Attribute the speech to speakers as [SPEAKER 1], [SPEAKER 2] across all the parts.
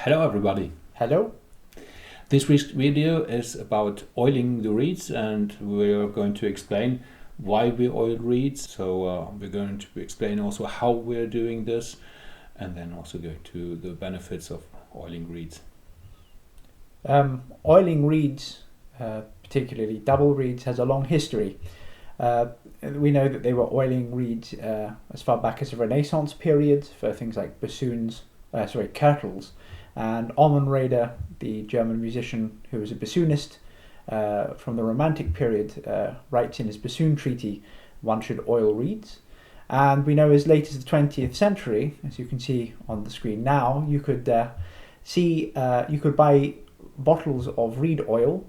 [SPEAKER 1] Hello everybody.
[SPEAKER 2] Hello.
[SPEAKER 1] This week's video is about oiling the reeds, and we're going to explain why we oil reeds. So we're going to explain also how we're doing this, and then also go to the benefits of oiling reeds.
[SPEAKER 2] Oiling reeds, particularly double reeds, has a long history. We know that they were oiling reeds as far back as the Renaissance period for things like kirtles. And Alman Raeder, the German musician who was a bassoonist from the Romantic period, writes in his bassoon treaty, one should oil reeds. And we know as late as the 20th century, as you can see on the screen now, you could buy bottles of reed oil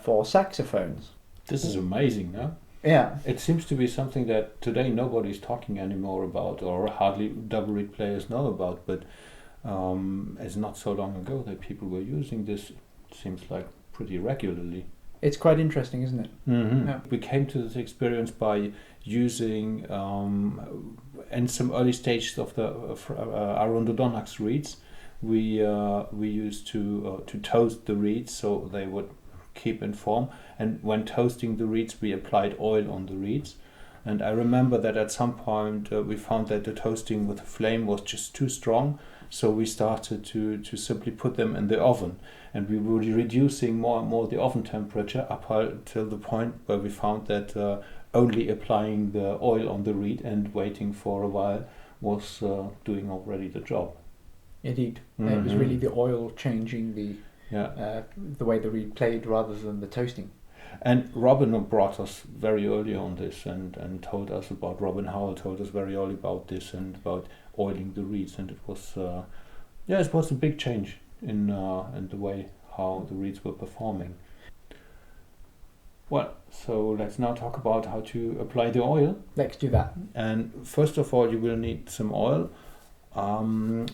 [SPEAKER 2] for saxophones.
[SPEAKER 1] This is amazing, no?
[SPEAKER 2] Yeah.
[SPEAKER 1] It seems to be something that today nobody's talking anymore about, or hardly double reed players know about, but it's not so long ago that people were using this. It seems like pretty regularly.
[SPEAKER 2] It's quite interesting, isn't it?
[SPEAKER 1] Mm-hmm.
[SPEAKER 2] Yeah.
[SPEAKER 1] We came to this experience by using, in some early stages of the Arondodonax reeds, we used to toast the reeds so they would keep in form. And when toasting the reeds, we applied oil on the reeds. And I remember that at some point we found that the toasting with the flame was just too strong. So we started to simply put them in the oven, and we were reducing more and more the oven temperature up until the point where we found that only applying the oil on the reed and waiting for a while was doing already the job.
[SPEAKER 2] Indeed.
[SPEAKER 1] Mm-hmm.
[SPEAKER 2] It was really the oil changing the way the reed played rather than the toasting.
[SPEAKER 1] And Robin brought us very early on this and told us about, Robin Howell told us very early about this and about oiling the reeds, and it was a big change in the way how the reeds were performing. Well, so let's now talk about how to apply the oil.
[SPEAKER 2] Let's do that.
[SPEAKER 1] And first of all, you will need some oil. I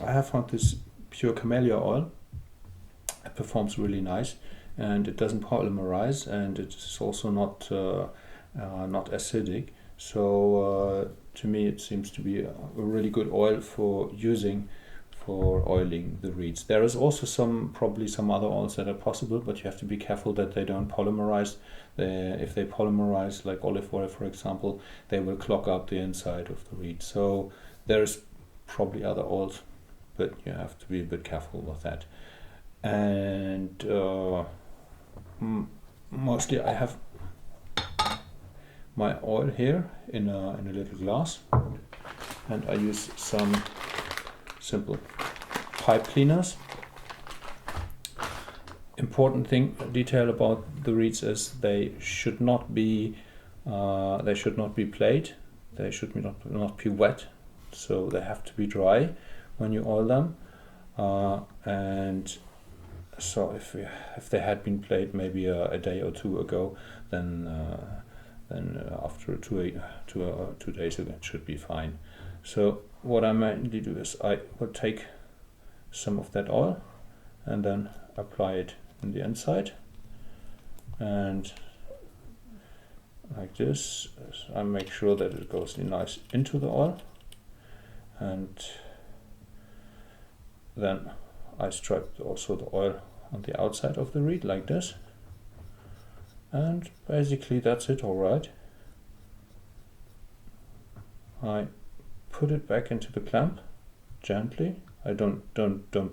[SPEAKER 1] have found this pure camellia oil. It performs really nice, and it doesn't polymerize, and it's also not acidic. So to me, it seems to be a really good oil for using for oiling the reeds. There is also probably some other oils that are possible, but you have to be careful that they don't polymerize. If they polymerize, like olive oil, for example, they will clog up the inside of the reed. So there's probably other oils, but you have to be a bit careful with that. And mostly I have my oil here in a little glass, and I use some simple pipe cleaners. Important detail about the reeds is they should not be played. They should not be wet, so they have to be dry when you oil them. And so if they had been played maybe a day or two ago, then after 2 days it should be fine. So what I mainly do is I would take some of that oil and then apply it in the inside, and like this. I make sure that it goes nice into the oil, and then I stripe also the oil on the outside of the reed like this, and basically that's it. All right, I put it back into the clamp gently. I don't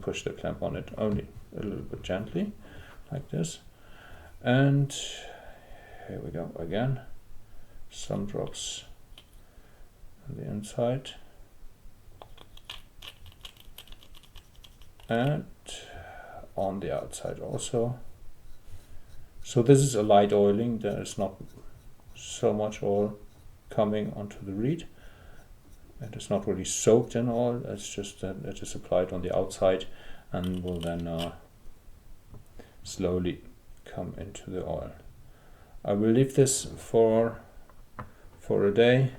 [SPEAKER 1] push the clamp on it, only a little bit gently like this. And here we go again, some drops on the inside and on the outside also. So this is a light oiling. There is not so much oil coming onto the reed. It is not really soaked in oil. It's just that it is applied on the outside and will then slowly come into the oil. I will leave this for a day,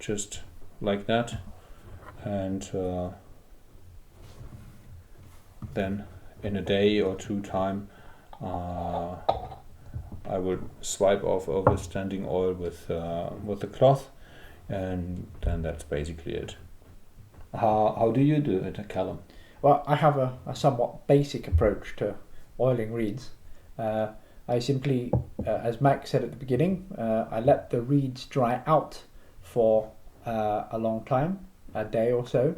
[SPEAKER 1] just like that, and then in a day or two time I will swipe off overstanding oil with the cloth, and then that's basically it. How do you do it, Callum?
[SPEAKER 2] well, I have a somewhat basic approach to oiling reeds. I simply, as Max said at the beginning, I let the reeds dry out for a long time, a day or so,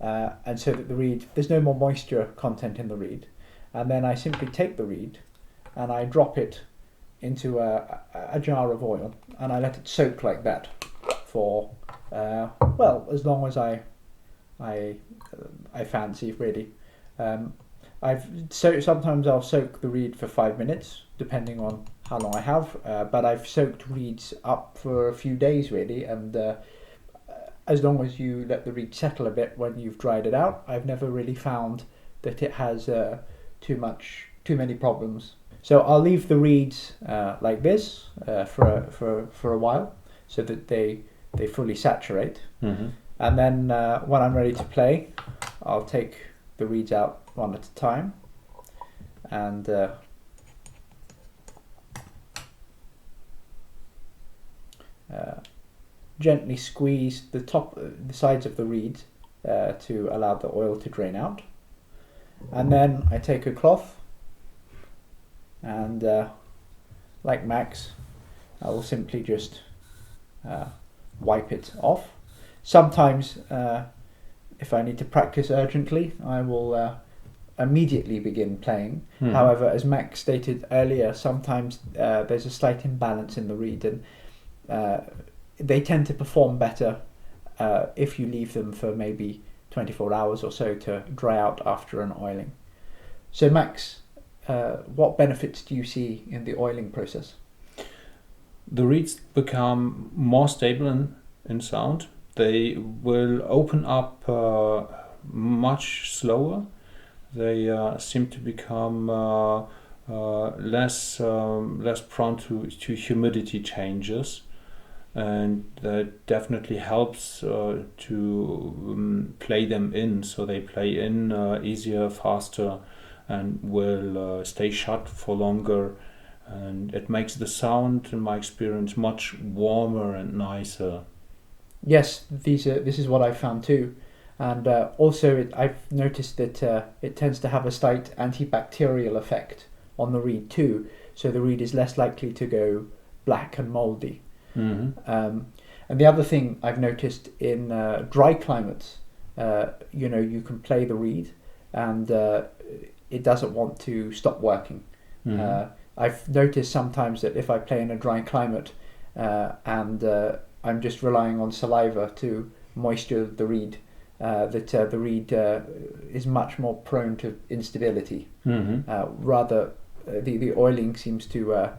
[SPEAKER 2] and so that the reed, there's no more moisture content in the reed. And then I simply take the reed and I drop it into a jar of oil and I let it soak like that for, well, as long as I fancy, really. Sometimes I'll soak the reed for 5 minutes, depending on how long I have. But I've soaked reeds up for a few days, really, and as long as you let the reed settle a bit when you've dried it out, I've never really found that it has too many problems. So I'll leave the reeds like this for a while, so that they fully saturate.
[SPEAKER 1] Mm-hmm.
[SPEAKER 2] And then when I'm ready to play, I'll take the reeds out one at a time and gently squeeze the sides of the reed to allow the oil to drain out. And then I take a cloth and like Max, I will simply just wipe it off. Sometimes if I need to practice urgently, I will immediately begin playing.
[SPEAKER 1] Mm-hmm.
[SPEAKER 2] However, as Max stated earlier, sometimes there's a slight imbalance in the reed, and they tend to perform better if you leave them for maybe 24 hours or so to dry out after an oiling. So Max, what benefits do you see in the oiling process?
[SPEAKER 1] The reeds become more stable in sound. They will open up much slower. They seem to become less prone to humidity changes, and that definitely helps to play them in. So they play in easier, faster, and will stay shut for longer. And it makes the sound, in my experience, much warmer and nicer.
[SPEAKER 2] Yes, this is what I've found too, and also I've noticed that it tends to have a slight antibacterial effect on the reed too, so the reed is less likely to go black and mouldy.
[SPEAKER 1] Mm-hmm.
[SPEAKER 2] And the other thing I've noticed in dry climates, you can play the reed and it doesn't want to stop working.
[SPEAKER 1] Mm-hmm.
[SPEAKER 2] I've noticed sometimes that if I play in a dry climate and I'm just relying on saliva to moisture the reed, that the reed is much more prone to instability.
[SPEAKER 1] Mm-hmm.
[SPEAKER 2] Rather, the oiling seems to,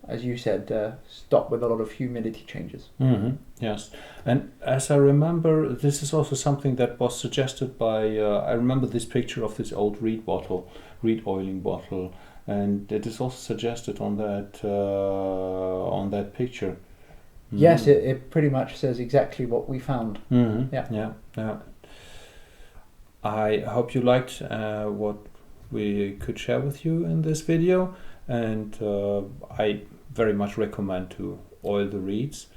[SPEAKER 2] as you said, stop with a lot of humidity changes.
[SPEAKER 1] Mm-hmm. Yes, and as I remember, this is also something that was suggested by. I remember this picture of this old reed oiling bottle, and it is also suggested on that picture. Mm-hmm.
[SPEAKER 2] Yes, it pretty much says exactly what we found.
[SPEAKER 1] Mm-hmm.
[SPEAKER 2] Yeah.
[SPEAKER 1] Yeah. I hope you liked what we could share with you in this video, and I very much recommend to oil the reeds.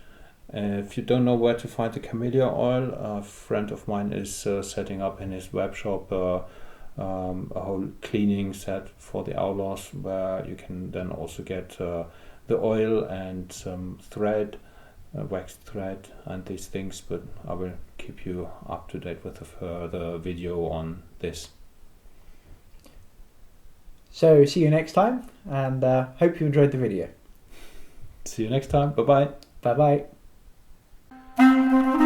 [SPEAKER 1] If you don't know where to find the camellia oil, a friend of mine is setting up in his web shop a whole cleaning set for the Aulos, where you can then also get the oil and some thread, waxed thread and these things, but I will keep you up to date with a further video on this.
[SPEAKER 2] So see you next time, and hope you enjoyed the video.
[SPEAKER 1] See you next time. Bye bye.
[SPEAKER 2] Bye bye.